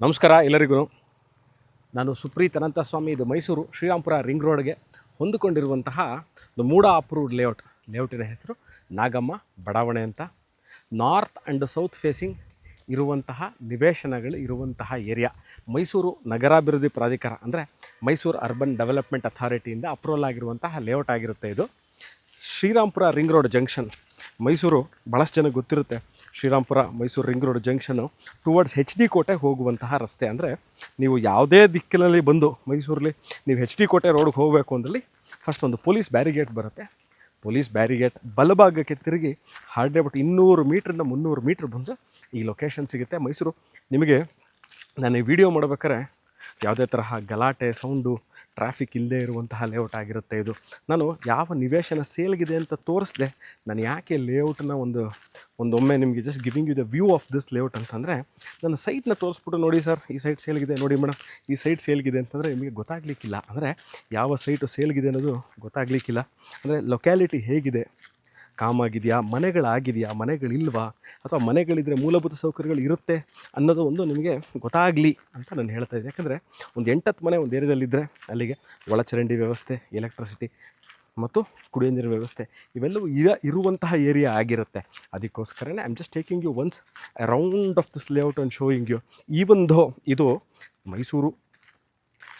ನಮಸ್ಕಾರ ಎಲ್ಲರಿಗೂ. ನಾನು ಸುಪ್ರೀತ್ ಅನಂತಸ್ವಾಮಿ. ಇದು ಮೈಸೂರು ಶ್ರೀರಾಂಪುರ ರಿಂಗ್ ರೋಡ್ಗೆ ಹೊಂದಿಕೊಂಡಿರುವಂತಹ ಒಂದು ಮೂಡ ಅಪ್ರೂವ್ಡ್ ಲೇಔಟಿನ ಹೆಸರು ನಾಗಮ್ಮ ಬಡಾವಣೆ ಅಂತ. ನಾರ್ತ್ ಆ್ಯಂಡ್ ಸೌತ್ ಫೇಸಿಂಗ್ ಇರುವಂತಹ ನಿವೇಶನಗಳು ಇರುವಂತಹ ಏರಿಯಾ. ಮೈಸೂರು ನಗರಾಭಿವೃದ್ಧಿ ಪ್ರಾಧಿಕಾರ ಅಂದರೆ ಮೈಸೂರು ಅರ್ಬನ್ ಡೆವಲಪ್ಮೆಂಟ್ ಅಥಾರಿಟಿಯಿಂದ ಅಪ್ರೂವಲ್ ಆಗಿರುವಂತಹ ಲೇಔಟ್ ಆಗಿರುತ್ತೆ ಇದು. Shrirampura ring road junction, Mysuru ಭಾಳಷ್ಟು ಜನಕ್ಕೆ ಗೊತ್ತಿರುತ್ತೆ. ಶ್ರೀರಾಂಪುರ ಮೈಸೂರು ರಿಂಗ್ ರೋಡ್ ಜಂಕ್ಷನ್ನು ಟುವರ್ಡ್ಸ್ HD ಕೋಟೆ ಹೋಗುವಂತಹ ರಸ್ತೆ. ಅಂದರೆ ನೀವು ಯಾವುದೇ ದಿಕ್ಕಿನಲ್ಲಿ ಬಂದು ಮೈಸೂರಲ್ಲಿ ನೀವು HD ಕೋಟೆ ರೋಡ್ಗೆ ಹೋಗಬೇಕು ಅಂದಲ್ಲಿ ಫಸ್ಟ್ ಒಂದು ಪೊಲೀಸ್ ಬ್ಯಾರಿಗೇಟ್ ಬರುತ್ತೆ. ಪೊಲೀಸ್ ಬ್ಯಾರಿಗೇಟ್ ಬಲಭಾಗಕ್ಕೆ ತಿರುಗಿ ಹಾರ್ಡ್ಲಿ ಬಟ್ 200 ಮೀಟ್ರಿಂದ 300 ಮೀಟ್ರ್ ಬಂದರೆ ಈ ಲೊಕೇಶನ್ ಸಿಗುತ್ತೆ. ಮೈಸೂರು ನಿಮಗೆ ನಾನು ಈ ವಿಡಿಯೋ ಮಾಡ್ಬೇಕಾದ್ರೆ ಯಾವುದೇ ತರಹ ಗಲಾಟೆ ಸೌಂಡು ಟ್ರಾಫಿಕ್ ಇಲ್ಲದೆ ಇರುವಂತಹ ಲೇಔಟ್ ಆಗಿರುತ್ತೆ ಇದು. ನಾನು ಯಾವ ನಿವೇಶನ ಸೇಲ್ಗಿದೆ ಅಂತ ತೋರಿಸ್ದೆ. ನಾನು ಯಾಕೆ ಲೇಔಟನ್ನ ಒಂದೊಮ್ಮೆ ನಿಮಗೆ just giving you the view of this layout ಅಂತಂದರೆ, ನನ್ನ ಸೈಟ್ನ ತೋರಿಸ್ಬಿಟ್ಟು ನೋಡಿ ಸರ್ ಈ ಸೈಟ್ ಸೇಲ್ಗಿದೆ, ನೋಡಿ ಮೇಡಮ್ ಈ ಸೈಟ್ ಸೇಲ್ಗಿದೆ ಅಂತಂದರೆ ನಿಮಗೆ ಗೊತ್ತಾಗಲಿಕ್ಕಿಲ್ಲ. ಅಂದರೆ ಯಾವ ಸೈಟು ಸೇಲ್ಗಿದೆ ಅನ್ನೋದು ಗೊತ್ತಾಗಲಿಕ್ಕಿಲ್ಲ. ಅಂದರೆ ಲೊಕ್ಯಾಲಿಟಿ ಹೇಗಿದೆ, ಕಾಮಾಗಿದೆಯಾ, ಮನೆಗಳಾಗಿದೆಯಾ, ಮನೆಗಳಿಲ್ವಾ, ಅಥವಾ ಮನೆಗಳಿದ್ದರೆ ಮೂಲಭೂತ ಸೌಕರ್ಯಗಳು ಇರುತ್ತೆ ಅನ್ನೋದು ಒಂದು ನಿಮಗೆ ಗೊತ್ತಾಗಲಿ ಅಂತ ನಾನು ಹೇಳ್ತಾ ಇದ್ದೆ. ಯಾಕಂದರೆ ಒಂದು 8-10 ಮನೆ ಒಂದು ಏರಿಯಾದಲ್ಲಿದ್ದರೆ ಅಲ್ಲಿಗೆ ಒಳಚರಂಡಿ ವ್ಯವಸ್ಥೆ, ಎಲೆಕ್ಟ್ರಿಸಿಟಿ ಮತ್ತು ಕುಡಿಯೋ ನೀರಿನ ವ್ಯವಸ್ಥೆ ಇವೆಲ್ಲವೂ ಇರುವಂತಹ ಏರಿಯಾ ಆಗಿರುತ್ತೆ. ಅದಕ್ಕೋಸ್ಕರನೇ I am just taking you once around of this layout and showing you. Even though ಇದು ಮೈಸೂರು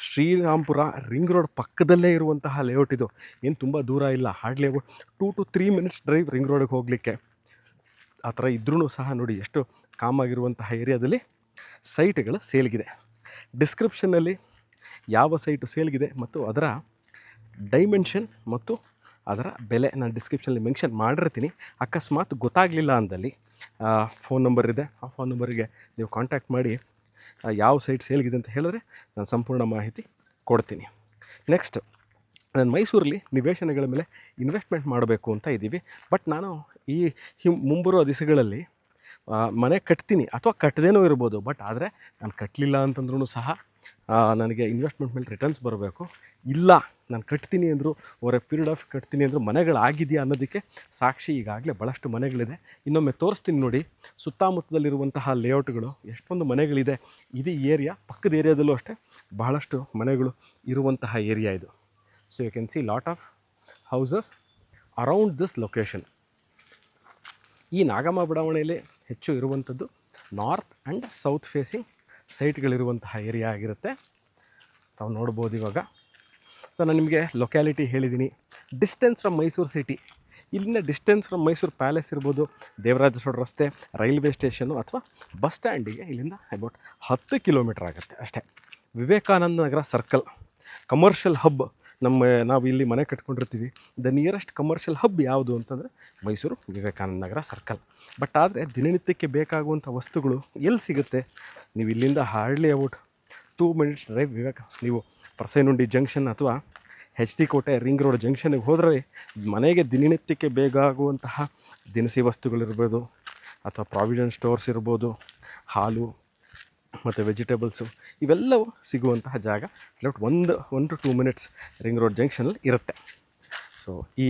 ಶ್ರೀರಾಂಪುರ ರಿಂಗ್ ರೋಡ್ ಪಕ್ಕದಲ್ಲೇ ಇರುವಂತಹ ಲೇಔಟ್ ಇದು. ಏನು ತುಂಬ ದೂರ ಇಲ್ಲ, hardly 2 to 3 minutes drive ring ರೋಡಿಗೆ ಹೋಗಲಿಕ್ಕೆ. ಆ ಥರ ಇದ್ರೂ ಸಹ ನೋಡಿ ಎಷ್ಟು ಕಾಮಾಗಿರುವಂತಹ ಏರಿಯಾದಲ್ಲಿ ಸೈಟ್ಗಳು ಸೇಲ್ಗಿದೆ. ಡಿಸ್ಕ್ರಿಪ್ಷನ್ನಲ್ಲಿ ಯಾವ ಸೈಟು ಸೇಲ್ಗಿದೆ ಮತ್ತು ಅದರ ಡೈಮೆನ್ಷನ್ ಮತ್ತು ಅದರ ಬೆಲೆ ನಾನು ಡಿಸ್ಕ್ರಿಪ್ಷನಲ್ಲಿ ಮೆನ್ಷನ್ ಮಾಡಿರ್ತೀನಿ. ಅಕಸ್ಮಾತ್ ಗೊತ್ತಾಗಲಿಲ್ಲ ಅಂದಲ್ಲಿ ಫೋನ್ ನಂಬರ್ ಇದೆ, ಆ ಫೋನ್ ನಂಬರಿಗೆ ನೀವು ಕಾಂಟ್ಯಾಕ್ಟ್ ಮಾಡಿ ಯಾವ ಸೈಟ್ ಸೇಲ್ಗಿದೆ ಅಂತ ಹೇಳಿದ್ರೆ ನಾನು ಸಂಪೂರ್ಣ ಮಾಹಿತಿ ಕೊಡ್ತೀನಿ. ನೆಕ್ಸ್ಟ್, ನಾನು ಮೈಸೂರಲ್ಲಿ ನಿವೇಶನಗಳ ಮೇಲೆ ಇನ್ವೆಸ್ಟ್ಮೆಂಟ್ ಮಾಡಬೇಕು ಅಂತ ಇದ್ದೀವಿ. ಬಟ್ ನಾನು ಈ ಮುಂಬರುವ ದಿವಸಗಳಲ್ಲಿ ಮನೆ ಕಟ್ತೀನಿ ಅಥವಾ ಕಟ್ಟದೇನೂ ಇರ್ಬೋದು. ಬಟ್ ಆದರೆ ನಾನು ಕಟ್ಟಲಿಲ್ಲ ಅಂತಂದ್ರೂ ಸಹ ನನಗೆ ಇನ್ವೆಸ್ಟ್ಮೆಂಟ್ ಮೇಲೆ ರಿಟರ್ನ್ಸ್ ಬರಬೇಕು. ಇಲ್ಲ ನಾನು ಕಟ್ತೀನಿ ಅಂದರು ಓವರ್ ಎ ಪೀರಿಯಡ್ ಆಫ್ ಕಟ್ತೀನಿ ಅಂದರು ಮನೆಗಳಾಗಿದೆಯಾ ಅನ್ನೋದಕ್ಕೆ ಸಾಕ್ಷಿ ಈಗಾಗಲೇ ಭಾಳಷ್ಟು ಮನೆಗಳಿದೆ. ಇನ್ನೊಮ್ಮೆ ತೋರಿಸ್ತೀನಿ ನೋಡಿ, ಸುತ್ತಮುತ್ತದಲ್ಲಿರುವಂತಹ ಲೇಔಟ್ಗಳು ಎಷ್ಟೊಂದು ಮನೆಗಳಿದೆ. ಇದು ಏರಿಯಾ, ಪಕ್ಕದ ಏರಿಯಾದಲ್ಲೂ ಅಷ್ಟೇ ಬಹಳಷ್ಟು ಮನೆಗಳು ಇರುವಂತಹ ಏರಿಯಾ ಇದು. So you can see lot of houses around this location. ಈ ನಾಗಮ್ಮ ಬಡಾವಣೆಯಲ್ಲಿ ಹೆಚ್ಚು ಇರುವಂಥದ್ದು ನಾರ್ತ್ ಆ್ಯಂಡ್ ಸೌತ್ ಫೇಸಿಂಗ್ ಸೈಟ್ಗಳಿರುವಂತಹ ಏರಿಯಾ ಆಗಿರುತ್ತೆ. ತಾವು ನೋಡ್ಬೋದು ಇವಾಗ. ಸೊ ನಾನು ನಿಮಗೆ ಲೊಕ್ಯಾಲಿಟಿ ಹೇಳಿದ್ದೀನಿ. ಡಿಸ್ಟೆನ್ಸ್ ಫ್ರಮ್ ಮೈಸೂರು ಸಿಟಿ, ಇಲ್ಲಿನ ಡಿಸ್ಟೆನ್ಸ್ ಫ್ರಮ್ ಮೈಸೂರು ಪ್ಯಾಲೇಸ್ ಇರ್ಬೋದು, ದೇವರಾಜ ರೋಡ್ ರಸ್ತೆ, ರೈಲ್ವೆ ಸ್ಟೇಷನ್ನು ಅಥವಾ ಬಸ್ ಸ್ಟ್ಯಾಂಡಿಗೆ ಇಲ್ಲಿಂದ ಅಬೌಟ್ 10 ಕಿಲೋಮೀಟ್ರ್ ಆಗುತ್ತೆ ಅಷ್ಟೇ. Vivekananda Nagar circle commercial hub. ನಾವು ಇಲ್ಲಿ ಮನೆ ಕಟ್ಕೊಂಡಿರ್ತೀವಿ. ದ ನಿಯರೆಸ್ಟ್ ಕಮರ್ಷಿಯಲ್ ಹಬ್ ಯಾವುದು ಅಂತಂದರೆ ಮೈಸೂರು ವಿವೇಕಾನಂದ ನಗರ ಸರ್ಕಲ್. ಬಟ್ ಆದರೆ ದಿನನಿತ್ಯಕ್ಕೆ ಬೇಕಾಗುವಂಥ ವಸ್ತುಗಳು ಎಲ್ಲಿ ಸಿಗುತ್ತೆ? ನೀವು ಇಲ್ಲಿಂದ ಹಾರ್ಡ್ಲಿ ಅಬೌಟ್ 2 ಮಿನಿಟ್ಸ್ ಡ್ರೈವ್ ನೀವು ಪರಸೈನುಂಡಿ ಜಂಕ್ಷನ್ ಅಥವಾ HD ಕೋಟೆ ರಿಂಗ್ ರೋಡ್ ಜಂಕ್ಷನ್ಗೆ ಹೋದರೆ ಮನೆಗೆ ದಿನನಿತ್ಯಕ್ಕೆ ಬೇಕಾಗುವಂತಹ ದಿನಸಿ ವಸ್ತುಗಳಿರ್ಬೋದು ಅಥವಾ ಪ್ರಾವಿಷನ್ ಸ್ಟೋರ್ಸ್ ಇರ್ಬೋದು, ಹಾಲು ಮತ್ತು ವೆಜಿಟೇಬಲ್ಸು ಇವೆಲ್ಲವೂ ಸಿಗುವಂತಹ ಜಾಗ about 1 to 2 minutes ring road ಜಂಕ್ಷನಲ್ಲಿ ಇರುತ್ತೆ. ಸೊ ಈ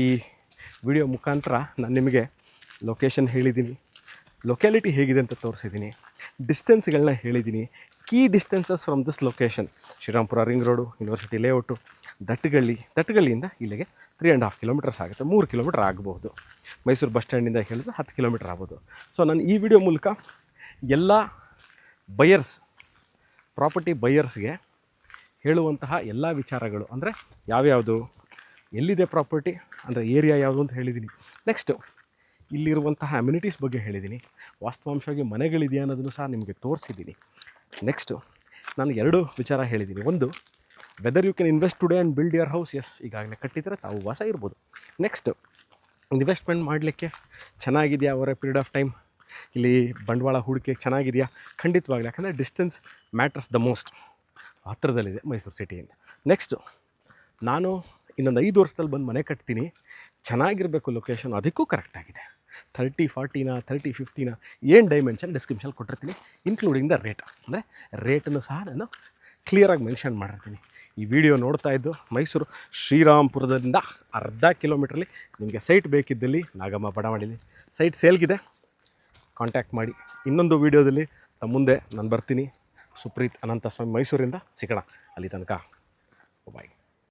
ವಿಡಿಯೋ ಮುಖಾಂತರ ನಾನು ನಿಮಗೆ ಲೊಕೇಶನ್ ಹೇಳಿದ್ದೀನಿ, ಲೊಕ್ಯಾಲಿಟಿ ಹೇಗಿದೆ ಅಂತ ತೋರಿಸಿದ್ದೀನಿ, ಡಿಸ್ಟೆನ್ಸ್ಗಳನ್ನ ಹೇಳಿದ್ದೀನಿ. Key distances from this location: Srirampura ring road, university layout, ದಟ್ಟಗಳ್ಳಿಯಿಂದ ಇಲ್ಲಿಗೆ 3.5 ಕಿಲೋಮೀಟರ್ಸ್ ಆಗುತ್ತೆ, 3 ಕಿಲೋಮೀಟರ್ ಆಗಬಹುದು. ಮೈಸೂರು ಬಸ್ ಸ್ಟ್ಯಾಂಡಿಂದ ಹೇಳಿದ್ರೆ 10 ಕಿಲೋಮೀಟರ್ ಆಗ್ಬೋದು. ಸೊ ನಾನು ಈ ವಿಡಿಯೋ ಮೂಲಕ ಎಲ್ಲ ಬಯರ್ಸ್, ಪ್ರಾಪರ್ಟಿ ಬಯರ್ಸ್ಗೆ ಹೇಳುವಂತಹ ಎಲ್ಲ ವಿಚಾರಗಳು ಅಂದರೆ ಯಾವ್ಯಾವುದು, ಎಲ್ಲಿದೆ ಪ್ರಾಪರ್ಟಿ ಅಂದರೆ ಏರಿಯಾ ಯಾವುದು ಅಂತ ಹೇಳಿದ್ದೀನಿ. ನೆಕ್ಸ್ಟು ಇಲ್ಲಿರುವಂತಹ ಅಮ್ಯುನಿಟೀಸ್ ಬಗ್ಗೆ ಹೇಳಿದ್ದೀನಿ. ವಾಸ್ತವಾಂಶವಾಗಿ ಮನೆಗಳಿದೆಯಾ ಅನ್ನೋದನ್ನು ಸಹ ನಿಮಗೆ ತೋರಿಸಿದ್ದೀನಿ. ನೆಕ್ಸ್ಟು ನಾನು 2 ವಿಚಾರ ಹೇಳಿದ್ದೀನಿ. ಒಂದು, whether you can invest today and build your house. Yes, ಈಗಾಗಲೇ ಕಟ್ಟಿದರೆ ತಾವು ವಾಸ ಇರ್ಬೋದು. ನೆಕ್ಸ್ಟು, ಇನ್ವೆಸ್ಟ್ಮೆಂಟ್ ಮಾಡಲಿಕ್ಕೆ ಚೆನ್ನಾಗಿದೆಯಾ, over a period of time ಇಲ್ಲಿ ಬಂಡವಾಳ ಹೂಡಿಕೆ ಚೆನ್ನಾಗಿದೆಯಾ? ಖಂಡಿತವಾಗ್ಲಿ. ಯಾಕಂದರೆ ಡಿಸ್ಟೆನ್ಸ್ ಮ್ಯಾಟರ್ಸ್ ದ ಮೋಸ್ಟ್. ಹತ್ತಿರದಲ್ಲಿದೆ ಮೈಸೂರು ಸಿಟಿಯಿಂದ. ನೆಕ್ಸ್ಟು, ನಾನು ಇನ್ನೊಂದು 5 ವರ್ಷದಲ್ಲಿ ಬಂದು ಮನೆ ಕಟ್ತೀನಿ, ಚೆನ್ನಾಗಿರಬೇಕು ಲೊಕೇಶನ್, ಅದಕ್ಕೂ ಕರೆಕ್ಟಾಗಿದೆ. 30-40 30-50 ಏನು ಡೈಮೆನ್ಷನ್ ಡಿಸ್ಕ್ರಿಪ್ಷನ್ ಕೊಟ್ಟಿರ್ತೀನಿ, ಇನ್ಕ್ಲೂಡಿಂಗ್ ದ ರೇಟ್. ಅಂದರೆ ರೇಟನ್ನು ಸಹ ನಾನು ಕ್ಲಿಯರಾಗಿ ಮೆನ್ಷನ್ ಮಾಡಿರ್ತೀನಿ. ಈ ವಿಡಿಯೋ ನೋಡ್ತಾ ಇದ್ದು ಮೈಸೂರು ಶ್ರೀರಾಂಪುರದಿಂದ ಅರ್ಧ ಕಿಲೋಮೀಟ್ರಲ್ಲಿ ನಿಮಗೆ ಸೈಟ್ ಬೇಕಿದ್ದಲ್ಲಿ ನಾಗಮ್ಮ ಬಡಾವಣೆಯಲ್ಲಿ ಸೈಟ್ ಸೇಲ್ಗಿದೆ, ಕಾಂಟ್ಯಾಕ್ಟ್ ಮಾಡಿ. ಇನ್ನೊಂದು ವೀಡಿಯೋದಲ್ಲಿ ತಮ್ಮ ಮುಂದೆ ನಾನು ಬರ್ತೀನಿ. ಸುಪ್ರೀತ್ ಅನಂತಸ್ವಾಮಿ ಮೈಸೂರಿಂದ ಸಿಗೋಣ. ಅಲ್ಲಿ ತನಕ ಬಾಯ್.